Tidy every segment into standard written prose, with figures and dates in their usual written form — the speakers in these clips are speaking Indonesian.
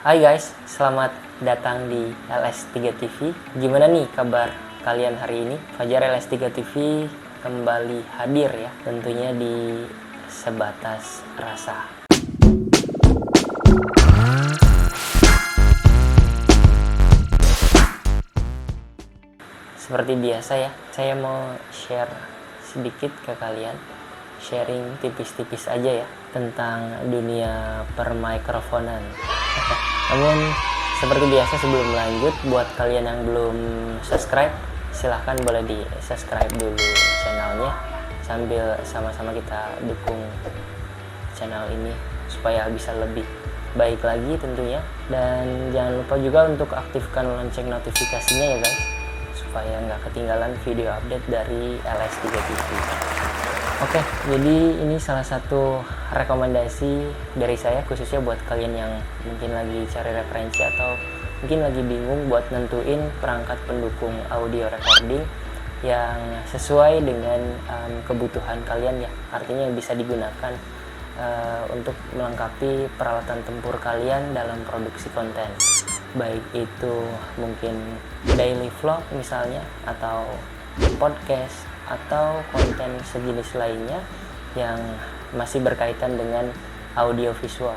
Hai guys, selamat datang di LS3 TV. Gimana nih kabar kalian hari ini? Fajar LS3 TV kembali hadir ya, tentunya di Sebatas Rasa. Seperti biasa ya, saya mau share sedikit ke kalian, sharing tipis-tipis aja ya tentang dunia permikrofonan. Namun seperti biasa sebelum lanjut, buat kalian yang belum subscribe, silahkan boleh di subscribe dulu channelnya sambil sama-sama kita dukung channel ini supaya bisa lebih baik lagi tentunya. Dan jangan lupa juga untuk aktifkan lonceng notifikasinya ya guys, supaya nggak ketinggalan video update dari LS3 TV. Oke, jadi ini salah satu rekomendasi dari saya khususnya buat kalian yang mungkin lagi cari referensi atau mungkin lagi bingung buat nentuin perangkat pendukung audio recording yang sesuai dengan kebutuhan kalian ya. Artinya bisa digunakan untuk melengkapi peralatan tempur kalian dalam produksi konten. Baik itu mungkin daily vlog misalnya, atau podcast, atau konten sejenis lainnya yang masih berkaitan dengan audio visual.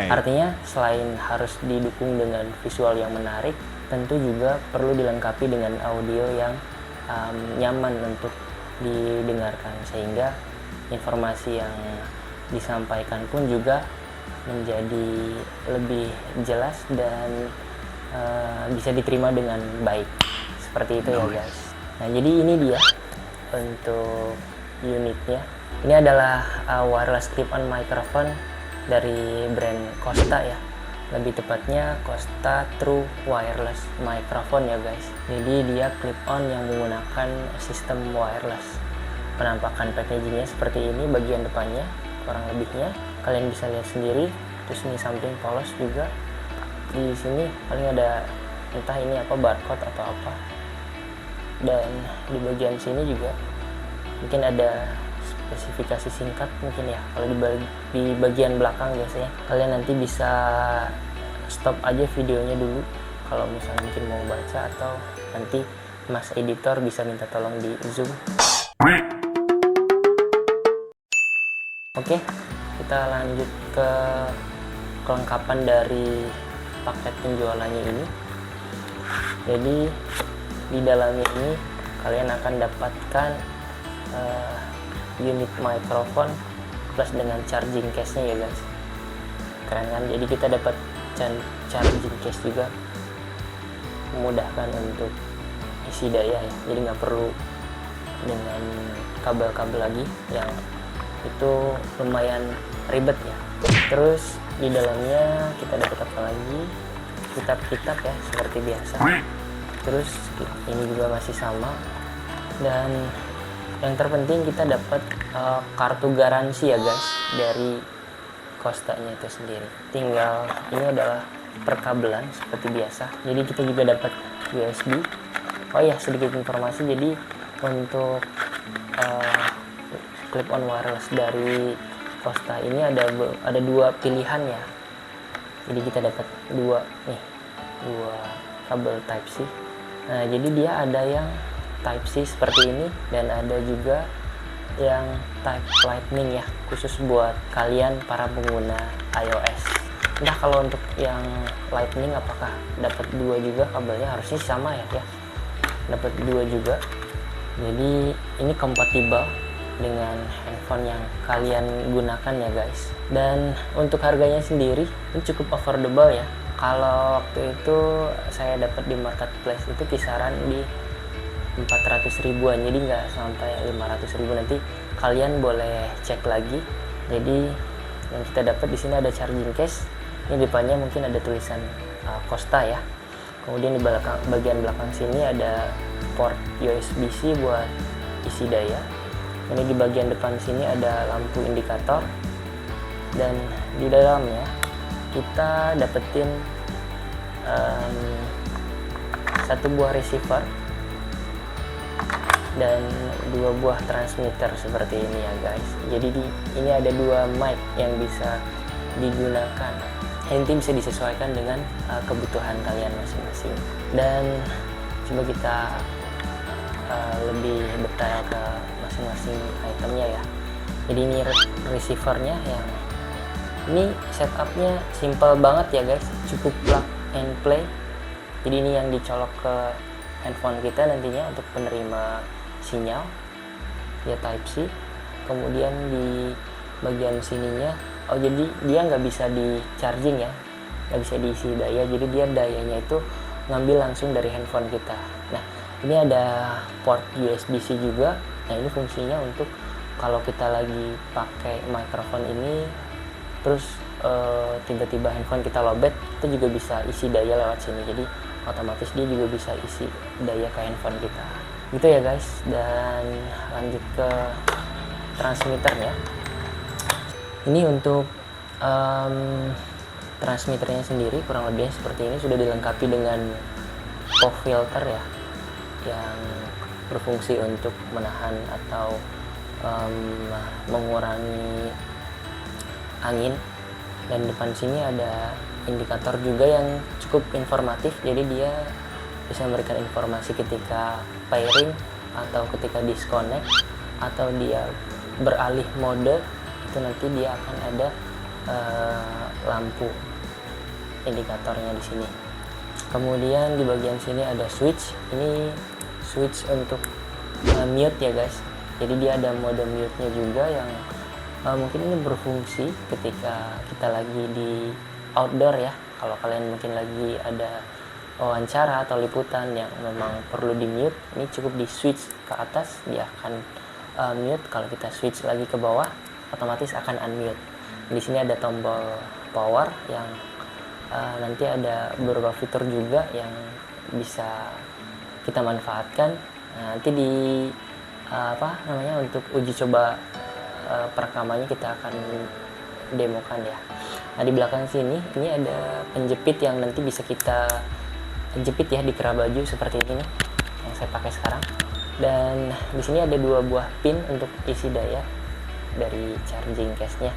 Artinya selain harus didukung dengan visual yang menarik, tentu juga perlu dilengkapi dengan audio yang nyaman untuk didengarkan, sehingga informasi yang disampaikan pun juga menjadi lebih jelas dan bisa diterima dengan baik. Seperti itu ya guys. Nah, jadi ini dia untuk unitnya. Ini adalah wireless clip-on microphone dari brand Costa ya, lebih tepatnya Costa True Wireless Microphone ya guys. Jadi dia clip-on yang menggunakan sistem wireless. Penampakan packagingnya seperti ini, bagian depannya kurang lebihnya kalian bisa lihat sendiri. Terus ini samping polos juga. Di sini paling ada entah ini apa, barcode atau apa. Dan di bagian sini juga mungkin ada spesifikasi singkat mungkin ya. Kalau di bagian belakang biasanya kalian nanti bisa stop aja videonya dulu kalau misalnya mungkin mau baca, atau nanti mas editor bisa minta tolong di zoom. Oke, kita lanjut ke kelengkapan dari paket penjualannya ini. Jadi di dalamnya ini kalian akan dapatkan unit microphone plus dengan charging case-nya ya guys. Keren kan? Jadi kita dapat charging case juga, memudahkan untuk isi daya ya. Jadi nggak perlu dengan kabel-kabel lagi yang itu lumayan ribet ya. Terus di dalamnya kita dapat apa lagi? Kitab-kitab ya seperti biasa. Terus ini juga masih sama, dan yang terpenting kita dapat kartu garansi ya guys dari Costa-nya itu sendiri. Tinggal ini adalah perkabelan seperti biasa. Jadi kita juga dapat USB. Oh ya, sedikit informasi, jadi untuk clip-on wireless dari Costa ini ada dua pilihan ya. Jadi kita dapat dua kabel Type C. Nah, jadi dia ada yang Type C seperti ini, dan ada juga yang Type Lightning ya, khusus buat kalian para pengguna iOS. Entah kalau untuk yang Lightning apakah dapat dua juga kabelnya, harusnya sama ya, dapat dua juga. Jadi ini kompatibel dengan handphone yang kalian gunakan ya guys. Dan untuk harganya sendiri ini cukup affordable ya. Kalau waktu itu saya dapat di marketplace itu kisaran di 400 ribuan, jadi nggak sampai 500 ribu. Nanti kalian boleh cek lagi. Jadi yang kita dapat di sini ada charging case. Ini depannya mungkin ada tulisan Costa ya. Kemudian di bagian belakang sini ada port USB-C buat isi daya. Ini di bagian depan sini ada lampu indikator, dan di dalamnya kita dapetin satu buah receiver dan dua buah transmitter seperti ini ya guys. Jadi ini ada dua mic yang bisa digunakan nanti bisa disesuaikan dengan kebutuhan kalian masing-masing. Dan coba kita lebih detail ke masing-masing itemnya ya. Jadi ini receivernya, yang ini setupnya simple banget ya guys, cukup plug and play. Jadi ini yang dicolok ke handphone kita nantinya untuk penerima sinyal ya, Type C. Kemudian di bagian sininya, oh jadi dia nggak bisa di charging ya, nggak bisa diisi daya, jadi dia dayanya itu ngambil langsung dari handphone kita. Nah ini ada port USB-C juga. Nah ini fungsinya untuk kalau kita lagi pakai mikrofon ini terus tiba-tiba handphone kita lowbat, kita juga bisa isi daya lewat sini, jadi otomatis dia juga bisa isi daya ke handphone kita gitu ya guys. Dan lanjut ke transmitternya. Ini untuk transmitternya sendiri kurang lebih seperti ini, sudah dilengkapi dengan pop filter ya, yang berfungsi untuk menahan atau mengurangi angin. Dan depan sini ada indikator juga yang cukup informatif, jadi dia bisa memberikan informasi ketika pairing atau ketika disconnect atau dia beralih mode, itu nanti dia akan ada lampu indikatornya di sini. Kemudian di bagian sini ada switch, ini switch untuk mute ya guys. Jadi dia ada mode mute-nya juga yang mungkin ini berfungsi ketika kita lagi di outdoor ya. Kalau kalian mungkin lagi ada wawancara atau liputan yang memang perlu di mute, ini cukup di switch ke atas, dia akan mute. Kalau kita switch lagi ke bawah, otomatis akan unmute. Di sini ada tombol power yang nanti ada beberapa fitur juga yang bisa kita manfaatkan. Nanti di untuk uji coba perekamannya kita akan demokan ya. Nah di belakang sini ini ada penjepit yang nanti bisa kita jepit ya di kerah baju seperti ini nih, yang saya pakai sekarang. Dan di sini ada 2 buah pin untuk isi daya dari charging case-nya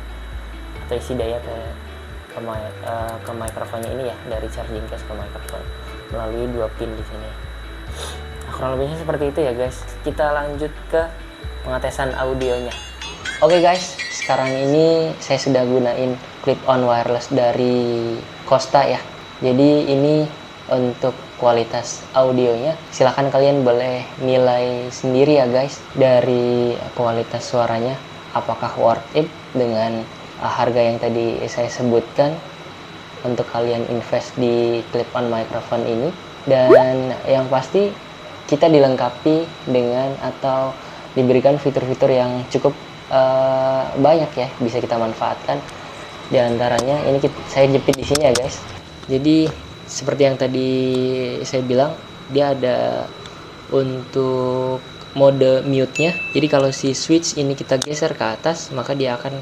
atau isi daya ke mikrofonnya ini ya, dari charging case ke mikrofon melalui 2 pin di sini. Nah, kurang lebihnya seperti itu ya guys. Kita lanjut ke pengetesan audionya. Oke guys, sekarang ini saya sudah gunain clip-on wireless dari Costa ya. Jadi ini untuk kualitas audionya, silahkan kalian boleh nilai sendiri ya guys dari kualitas suaranya, apakah worth it dengan harga yang tadi saya sebutkan untuk kalian invest di clip-on microphone ini. Dan yang pasti kita dilengkapi dengan atau diberikan fitur-fitur yang cukup banyak ya, bisa kita manfaatkan. Di antaranya ini saya jepit di sini ya guys. Jadi seperti yang tadi saya bilang, dia ada untuk mode mute-nya. Jadi kalau si switch ini kita geser ke atas, maka dia akan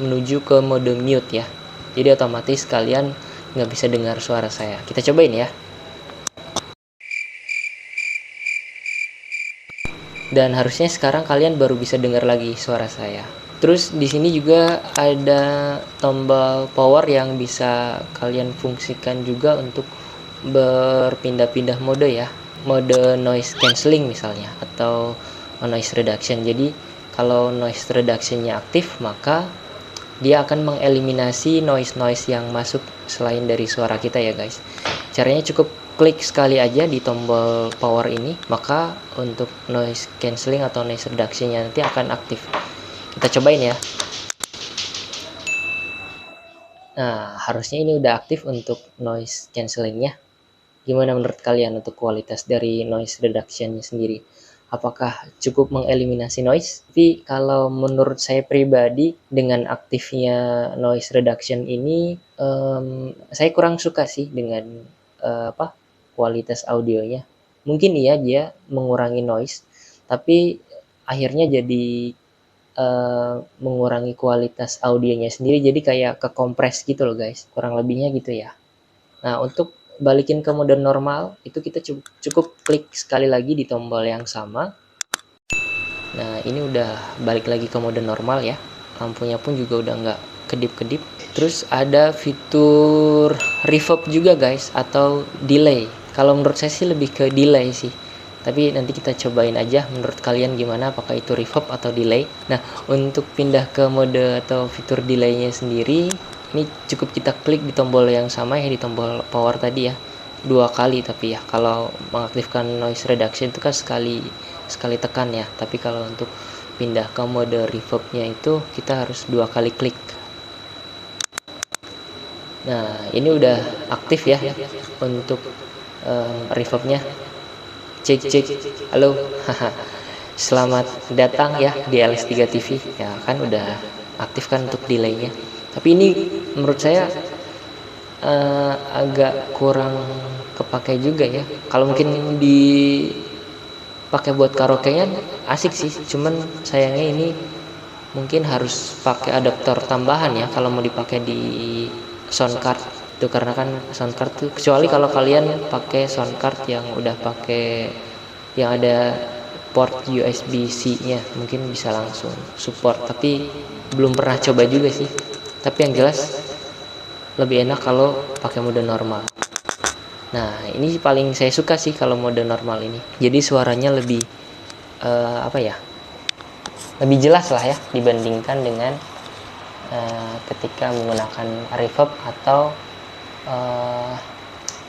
menuju ke mode mute ya. Jadi otomatis kalian nggak bisa dengar suara saya. Kita cobain ya. Dan harusnya sekarang kalian baru bisa dengar lagi suara saya. Terus di sini juga ada tombol power yang bisa kalian fungsikan juga untuk berpindah-pindah mode ya. Mode noise cancelling misalnya atau noise reduction. Jadi kalau noise reductionnya aktif, maka dia akan mengeliminasi noise-noise yang masuk selain dari suara kita ya guys. Caranya cukup klik sekali aja di tombol power ini, maka untuk noise cancelling atau noise reduction-nya nanti akan aktif. Kita cobain ya. Nah, harusnya ini udah aktif untuk noise cancelling-nya. Gimana menurut kalian untuk kualitas dari noise reduction-nya sendiri? Apakah cukup mengeliminasi noise? Tapi kalau menurut saya pribadi, dengan aktifnya noise reduction ini, saya kurang suka sih dengan kualitas audionya. Mungkin iya dia mengurangi noise, tapi akhirnya jadi mengurangi kualitas audionya sendiri, jadi kayak kekompres gitu loh guys, kurang lebihnya gitu ya. Nah untuk balikin ke mode normal itu kita cukup klik sekali lagi di tombol yang sama. Nah ini udah balik lagi ke mode normal ya, lampunya pun juga udah nggak kedip-kedip. Terus ada fitur reverb juga guys, atau delay. Kalau menurut saya sih lebih ke delay sih, tapi nanti kita cobain aja menurut kalian gimana, apakah itu reverb atau delay. Nah, untuk pindah ke mode atau fitur delaynya sendiri, ini cukup kita klik di tombol yang sama ya, di tombol power tadi ya, 2 kali. Tapi ya kalau mengaktifkan noise reduction itu kan sekali tekan ya, tapi kalau untuk pindah ke mode reverbnya itu kita harus 2 kali klik. Nah, ini udah aktif ya untuk reverbnya. Cek, halo. Selamat datang ya di LS3 TV. Ya kan udah aktif kan untuk delaynya. Tapi ini menurut saya agak kurang kepake juga ya. Kalau mungkin dipakai buat karaoke-nya asik sih, cuman sayangnya ini mungkin harus pakai adaptor tambahan ya kalau mau dipakai di sound card itu, karena kan sound card tuh, kecuali kalau kalian pakai sound card yang udah pakai yang ada port USB-C nya, mungkin bisa langsung support, tapi belum pernah coba juga sih. Tapi yang jelas lebih enak kalau pakai mode normal. Nah, ini paling saya suka sih kalau mode normal ini, jadi suaranya lebih lebih jelas lah ya dibandingkan dengan ketika menggunakan reverb atau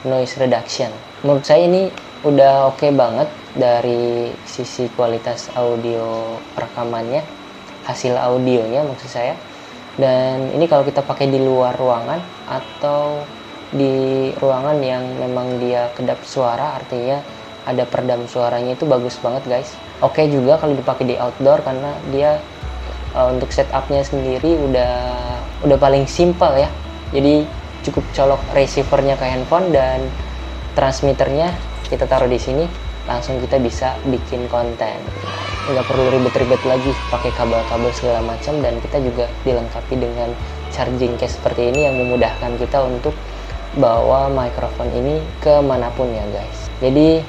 noise reduction. Menurut saya ini udah oke banget dari sisi kualitas audio rekamannya, hasil audionya maksud saya. Dan ini kalau kita pakai di luar ruangan atau di ruangan yang memang dia kedap suara, artinya ada peredam suaranya, itu bagus banget guys. Oke juga kalau dipakai di outdoor, karena dia untuk setupnya sendiri udah paling simpel ya. Jadi cukup colok receivernya ke handphone dan transmitternya kita taruh di sini, langsung kita bisa bikin konten. Nggak perlu ribet-ribet lagi pakai kabel-kabel segala macam, dan kita juga dilengkapi dengan charging case seperti ini yang memudahkan kita untuk bawa mikrofon ini kemanapun ya guys. Jadi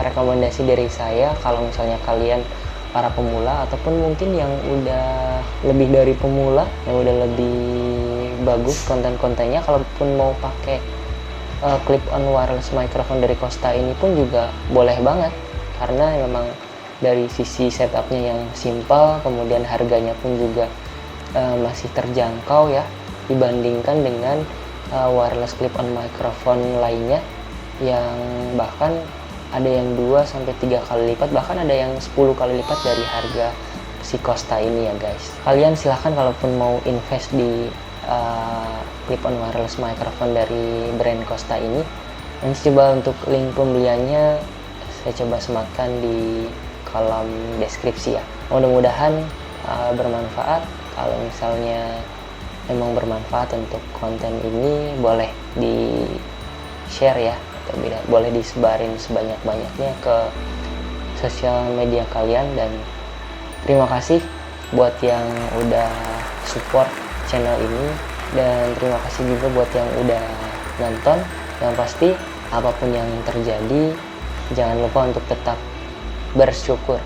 rekomendasi dari saya, kalau misalnya kalian para pemula ataupun mungkin yang udah lebih dari pemula, yang udah lebih bagus konten-kontennya, kalaupun mau pakai clip-on wireless microphone dari Kosta ini pun juga boleh banget, karena memang dari sisi setupnya yang simple, kemudian harganya pun juga masih terjangkau ya, dibandingkan dengan wireless clip-on microphone lainnya yang bahkan ada yang 2-3 kali lipat, bahkan ada yang 10 kali lipat dari harga si Kosta ini ya guys. Kalian silahkan kalaupun mau invest di clip-on wireless microphone dari brand Kosta ini, nanti coba untuk link pembeliannya saya coba sematkan di kolom deskripsi ya. Mudah-mudahan bermanfaat. Kalau misalnya memang bermanfaat untuk konten ini, boleh di share ya, atau boleh disebarin sebanyak-banyaknya ke sosial media kalian. Dan terima kasih buat yang udah support channel ini, dan terima kasih juga buat yang udah nonton. Yang pasti apapun yang terjadi, jangan lupa untuk tetap bersyukur.